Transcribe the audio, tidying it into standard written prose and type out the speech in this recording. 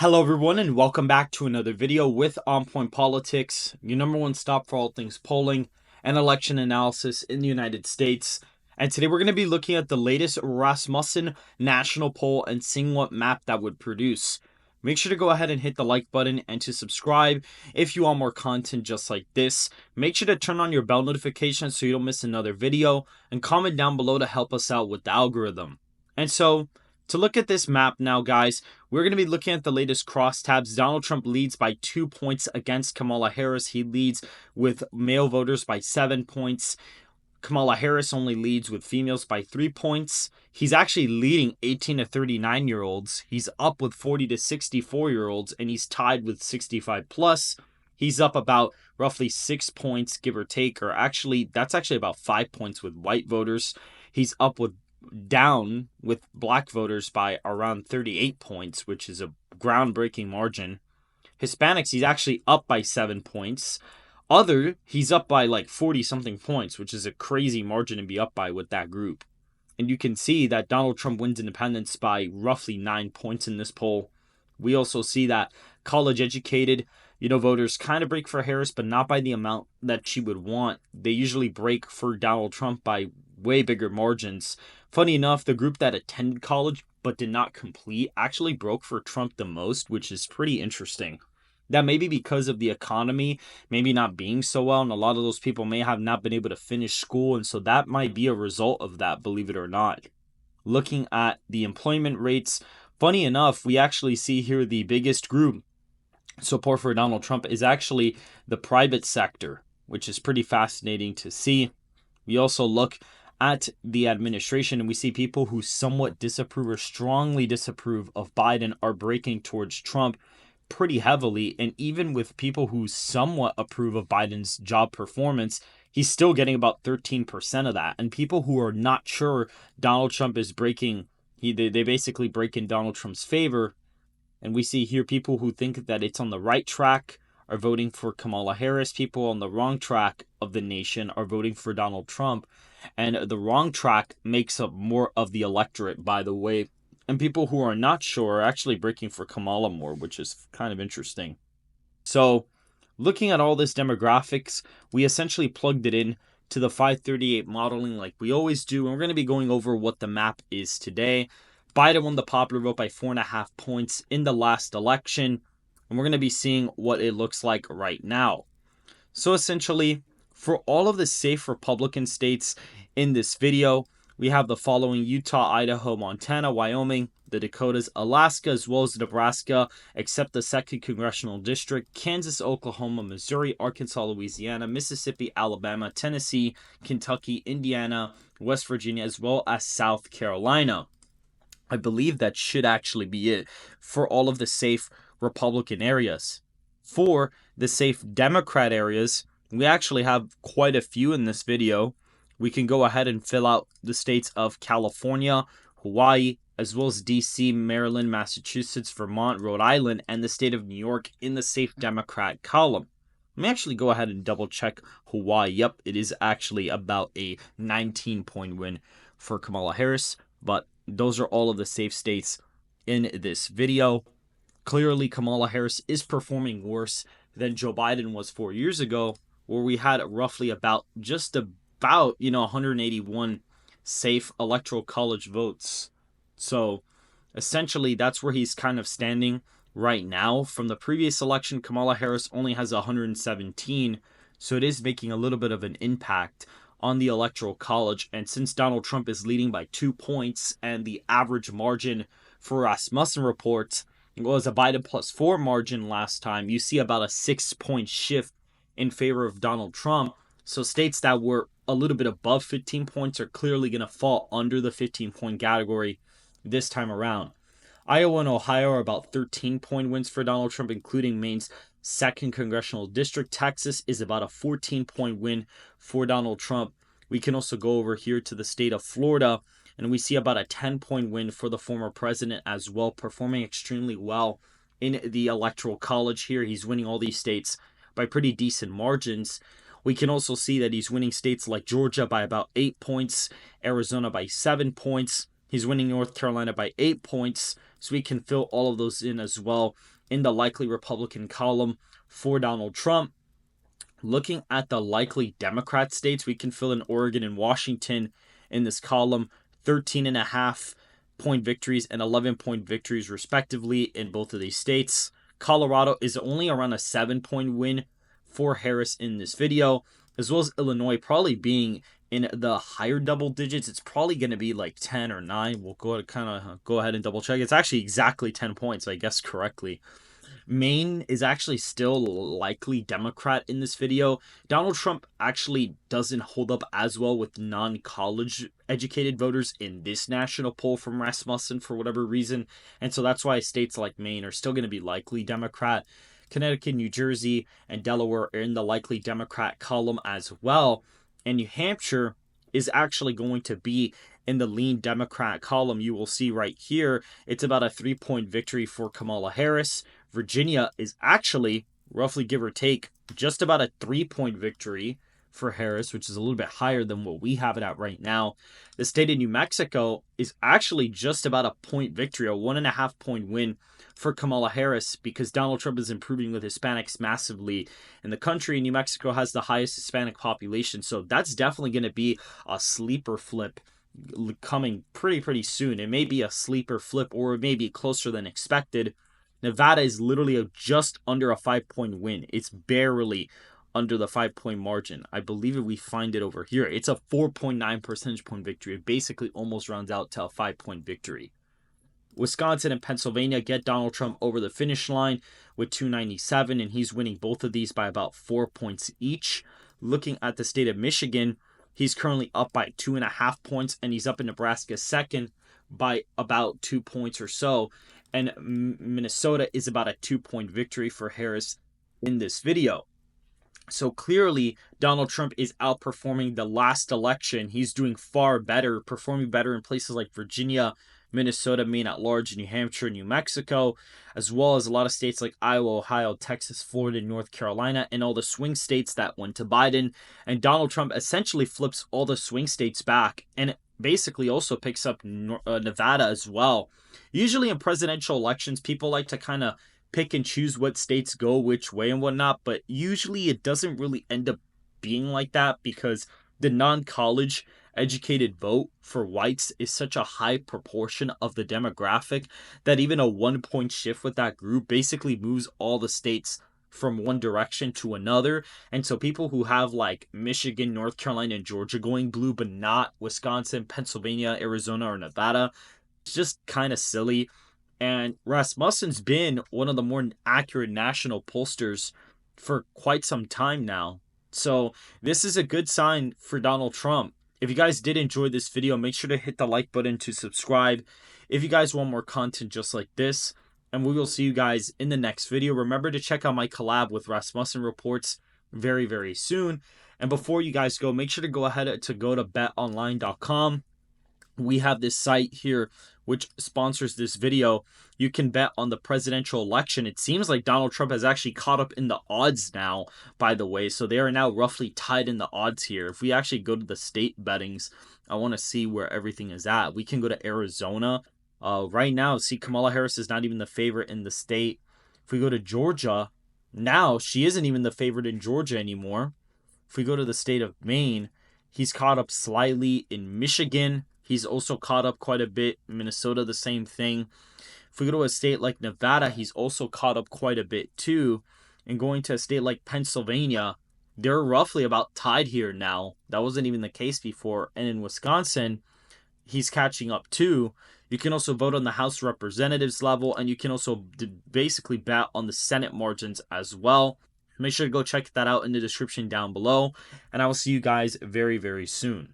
Hello everyone and welcome back to another video with On Point Politics, your number one stop for all things polling and election analysis in the United States. And today we're going to be looking at the latest Rasmussen national poll and seeing what map that would produce. Make sure to go ahead and hit the like button and to subscribe if you want more content just like this. Make sure to turn on your bell notifications so you don't miss another video, and comment down below to help us out with the algorithm. And so, to look at this map now, guys, we're going to be looking at the latest crosstabs. Donald Trump leads by 2 points against Kamala Harris. He leads with male voters by 7 points. Kamala Harris only leads with females by 3 points. He's actually leading 18 to 39-year-olds. He's up with 40 to 64-year-olds, and he's tied with 65 plus. He's up about roughly 6 points, give or take, or actually, that's actually about 5 points with white voters. He's down with black voters by around 38 points, which is a groundbreaking margin. Hispanics, he's actually up by 7 points. He's up by like 40 something points, which is a crazy margin to be up by with that group. And you can see that Donald Trump wins independents by roughly 9 points in this poll. We also see that college educated, voters kind of break for Harris, but not by the amount that she would want. They usually break for Donald Trump by way bigger margins. Funny enough, the group that attended college but did not complete actually broke for Trump the most, which is pretty interesting. That may be because of the economy maybe not being so well, and a lot of those people may have not been able to finish school, and so that might be a result of that, believe it or not. Looking at the employment rates, funny enough, we actually see here the biggest group support for Donald Trump is actually the private sector, which is pretty fascinating to see. We also look at the administration, and we see people who somewhat disapprove or strongly disapprove of Biden are breaking towards Trump pretty heavily. And even with people who somewhat approve of Biden's job performance, he's still getting about 13% of that. And people who are not sure Donald Trump is breaking, they basically break in Donald Trump's favor. And we see here people who think that it's on the right track are voting for Kamala Harris. People on the wrong track of the nation are voting for Donald Trump. And the wrong track makes up more of the electorate, by the way. And people who are not sure are actually breaking for Kamala more, which is kind of interesting. So, looking at all this demographics, we essentially plugged it in to the 538 modeling like we always do. And we're going to be going over what the map is today. Biden won the popular vote by 4.5 points in the last election. And we're going to be seeing what it looks like right now. So essentially, for all of the safe Republican states in this video, we have the following: Utah, Idaho, Montana, Wyoming, the Dakotas, Alaska, as well as Nebraska, except the 2nd Congressional District, Kansas, Oklahoma, Missouri, Arkansas, Louisiana, Mississippi, Alabama, Tennessee, Kentucky, Indiana, West Virginia, as well as South Carolina. I believe that should actually be it for all of the safe Republican areas. For the safe Democrat areas, we actually have quite a few in this video. We can go ahead and fill out the states of California, Hawaii, as well as DC, Maryland, Massachusetts, Vermont, Rhode Island, and the state of New York in the safe Democrat column. Let me actually go ahead and double check Hawaii. Yep, it is actually about a 19-point win for Kamala Harris, but those are all of the safe states in this video. Clearly, Kamala Harris is performing worse than Joe Biden was 4 years ago, where we had roughly about 181 safe electoral college votes. So essentially, that's where he's kind of standing right now. From the previous election, Kamala Harris only has 117, so it is making a little bit of an impact on the electoral college. And since Donald Trump is leading by 2 points, and the average margin for Rasmussen reports was a Biden +4 margin last time, you see about a 6-point shift in favor of Donald Trump. So states that were a little bit above 15 points are clearly going to fall under the 15-point category this time around. Iowa and Ohio are about 13-point wins for Donald Trump, including Maine's 2nd Congressional District. Texas is about a 14-point win for Donald Trump. We can also go over here to the state of Florida, and we see about a 10-point win for the former president as well, performing extremely well in the electoral college here. He's winning all these states by pretty decent margins. We can also see that he's winning states like Georgia by about 8 points, Arizona by 7 points. He's winning North Carolina by 8 points, so we can fill all of those in as well in the likely Republican column for Donald Trump. Looking at the likely Democrat states, we can fill in Oregon and Washington in this column, 13.5-point victories and 11-point victories respectively in both of these states. Colorado is only around a 7-point win for Harris in this video, as well as Illinois probably being in the higher double digits. It's probably going to be like 10 or 9. We'll go ahead and double check. It's actually exactly 10 points, I guess correctly. Maine is actually still likely Democrat in this video. Donald Trump actually doesn't hold up as well with non-college educated voters in this national poll from Rasmussen for whatever reason. And so that's why states like Maine are still going to be likely Democrat. Connecticut, New Jersey, and Delaware are in the likely Democrat column as well. And New Hampshire is actually going to be in the lean Democrat column. You will see right here, it's about a 3-point victory for Kamala Harris. Virginia is actually, roughly give or take, just about a 3-point victory for Harris, which is a little bit higher than what we have it at right now. The state of New Mexico is actually just about a point victory, a 1.5-point win for Kamala Harris, because Donald Trump is improving with Hispanics massively in the country. New Mexico has the highest Hispanic population, so that's definitely going to be a sleeper flip coming pretty soon. It may be a sleeper flip, or it may be closer than expected. Nevada is literally just under a 5-point win. It's barely under the 5-point margin. I believe if we find it over here, it's a 4.9 percentage point victory. It basically almost rounds out to a 5-point victory. Wisconsin and Pennsylvania get Donald Trump over the finish line with 297, and he's winning both of these by about 4 points each. Looking at the state of Michigan, he's currently up by 2.5 points, and he's up in Nebraska second by about 2 points or so. And Minnesota is about a 2-point victory for Harris in this video. So clearly, Donald Trump is outperforming the last election. He's doing far better, performing better in places like Virginia, Minnesota, Maine at large, New Hampshire, New Mexico, as well as a lot of states like Iowa, Ohio, Texas, Florida, North Carolina, and all the swing states that went to Biden. And Donald Trump essentially flips all the swing states back, and basically also picks up Nevada as well. Usually in presidential elections, people like to kind of pick and choose what states go which way and whatnot, but usually it doesn't really end up being like that, because the non-college educated vote for whites is such a high proportion of the demographic that even a 1-point shift with that group basically moves all the states from one direction to another. And so people who have like Michigan, North Carolina, and Georgia going blue, but not Wisconsin, Pennsylvania, Arizona, or Nevada, it's just kind of silly. And Rasmussen's been one of the more accurate national pollsters for quite some time now. So this is a good sign for Donald Trump. If you guys did enjoy this video, make sure to hit the like button to subscribe if you guys want more content just like this. And we will see you guys in the next video. Remember to check out my collab with Rasmussen Reports very soon. And before you guys go, make sure to go ahead to go to betonline.com. We have this site here which sponsors this video. You can bet on the presidential election. It seems like Donald Trump has actually caught up in the odds now, by the way. So they are now roughly tied in the odds here. If we actually go to the state bettings, I want to see where everything is at. We can go to Arizona. Right now, see, Kamala Harris is not even the favorite in the state. If we go to Georgia, now she isn't even the favorite in Georgia anymore. If we go to the state of Maine, he's caught up slightly in Michigan. He's also caught up quite a bit. Minnesota, the same thing. If we go to a state like Nevada, he's also caught up quite a bit too. And going to a state like Pennsylvania, they're roughly about tied here now. That wasn't even the case before. And in Wisconsin, he's catching up too. You can also vote on the House of Representatives level, and you can also basically bet on the Senate margins as well. Make sure to go check that out in the description down below. And I will see you guys very soon.